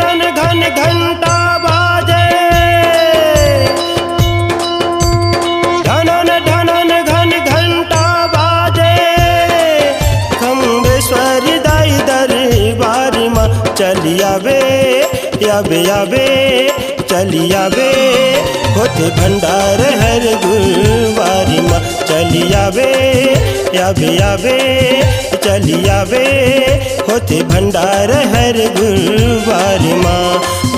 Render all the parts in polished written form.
ढनन घन घंटा बाजे, ढनन ढनन घन घंटा बाजे, खम्बेश्वर दाई दरबार माँ चली आवे आवे आवे चली आवे, होते भंडार हर गुरुवार माँ चली आवे आवे आवे चली आवे, होते भंडार हर गुरुवार माँ।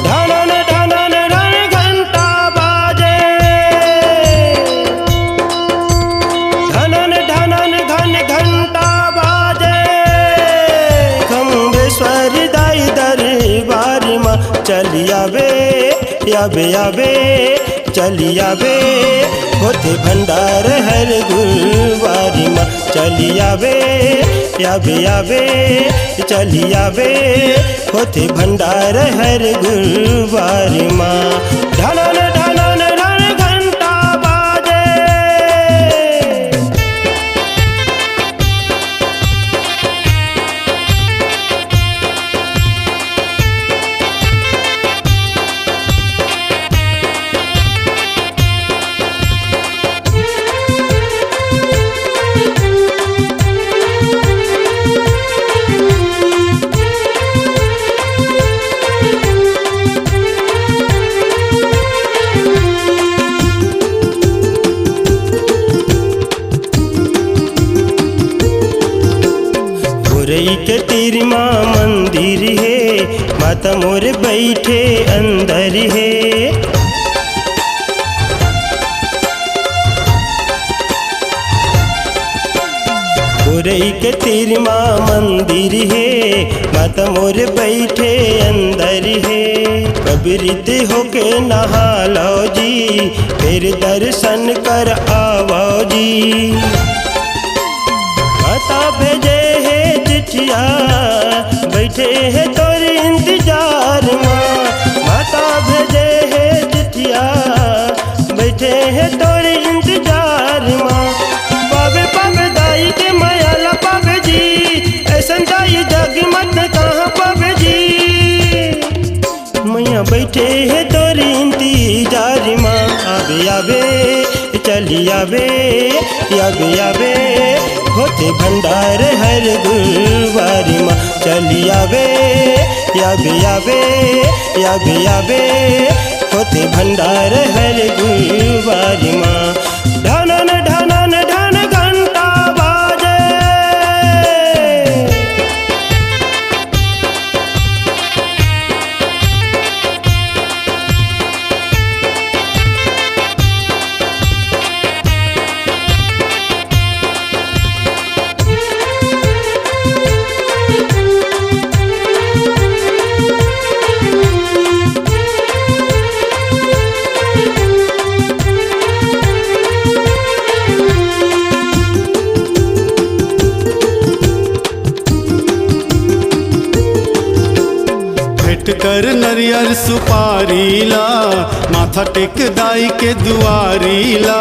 ढनन ढनन घन घंटा बाजे, ढनन ढनन घन घंटा बाजे, खम्बेश्वर दाई दरबार माँ चली आवे आवे आवे चली आवे, होते भंडार हर गुरुवार माँ चली आवे आवे आवे चली आवे, होते भंडार हर गुरुवार माँ। ढनन ढनन घन घंटा बाजे, गोरई के तीर माँ मंदिर है, माता मोर बैठे अंदर है। गोरई के तीर माँ मंदिर है, माता मोर बैठे अंदर है। कबरित होके नहा लो जी, फिर दर्शन कर आवो जी। माता भेजे है चिट्ठिया, बैठे है तोर इंतजार माँ। माता भेजे है चिट्ठिया, बैठे है तोर इंतजार माँ। पावे पावे दाई के मायाला पावे जी, ऐसन दाई जग मत कहाँ पावे जी। मैया बैठे है तोर इंतजार माँ, आवे आवे चली आवे आवे आवे, होते भंडार हर गुरुवार माँ चली आवे आवे आवे आवे आवे, होते भंडार हर गुरुवार माँ। ढनन ढनन घन घंटा बाजे, कर नरियर सुपारी ला, माथा टेक दाई के दुआरी ला।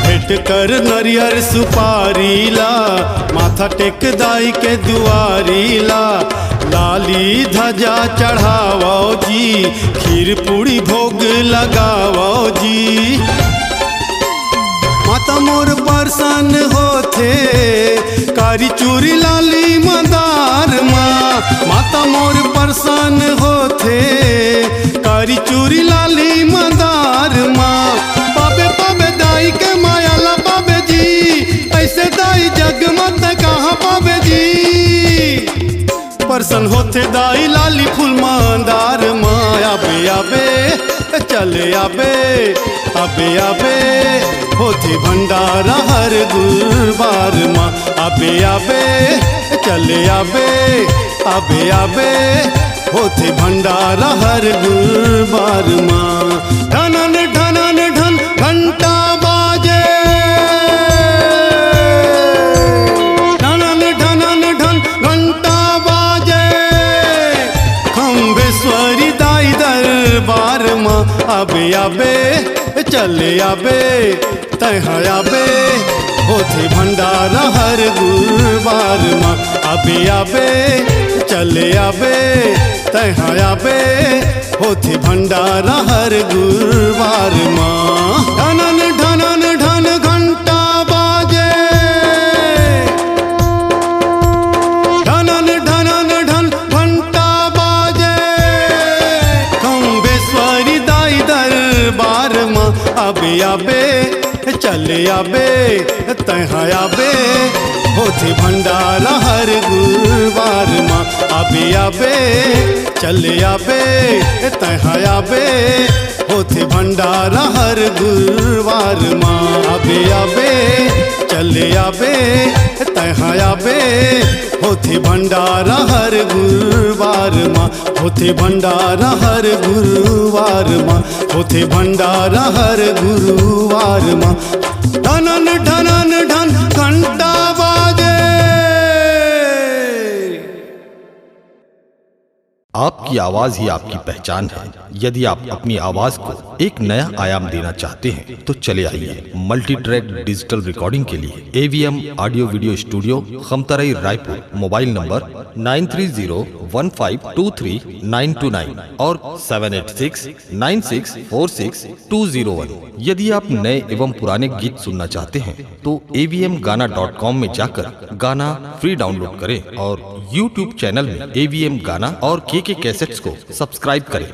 भेंट कर नरियर सुपारी ला, माथा टेक दाई के दुआरी ला। लाली ध्वजा चढ़ावो जी, खीर पूरी भोग लगावो जी। माता मोर परसन होथे, कारी चूरी लाली मंदार माँ। माता मोर परसन होथे, कारी चूरी लाली मंदार माँ। पाबे पाबे दाई के मायाला पाबे जी, ऐसे दाई जग मत कहाँ पाबे जी। परसन होथे दाई लाली फूल मंदार माँ, आबे आबे चले आबे आबे आबे, होते भंडारा हर गुरुवार माँ। आबे आबे चले आबे आबे आबे, होते भंडारा हर गुरुवार माँ। ढनन ढनन ढन घंटा बाजे, ढनन ढनन ढन घंटा बाजे, खम्बेश्वरी दाई दरबार माँ। आबे आबे चले आबे तहाँ आबे, होथे भंडारा हर गुरुवार माँ। आबे आबे चले आबे तहाँ आबे होथे भंडारा हर गुरुवार माँ। ढनन ढनन ढन घंटा बाजे, ढनन ढनन ढन घंटा बाजे, खम्बेश्वरी दाई दरबार माँ। आबे आबे चले आबे तहाँ आबे होथे भंडारा हर गुरुवार माँ। आबे आबे चले आबे तहाँ आबे होथे भंडारा हर गुरुवार माँ। आबे आबे चले आबे तहाँ आबे होथे भंडारा हर गुरुवार माँ। होथे भंडारा हर गुरुवार माँ। होथे भंडारा हर गुरुवार माँ। ढनन ढनन ढन घंटा बाजे। आपकी आवाज ही आपकी पहचान है। यदि आप अपनी आवाज को एक नया आयाम देना चाहते हैं तो चले आइए मल्टी ट्रैक डिजिटल रिकॉर्डिंग के लिए AVM audio video studio, Khamtarai, Raipur. Mobile number 9301523929 और 7869646201। यदि आप नए एवं पुराने गीत सुनना चाहते हैं तो avmgana.com में जाकर गाना फ्री डाउनलोड करें और YouTube चैनल में AVM गाना और KK कैसेट्स को सब्सक्राइब करें।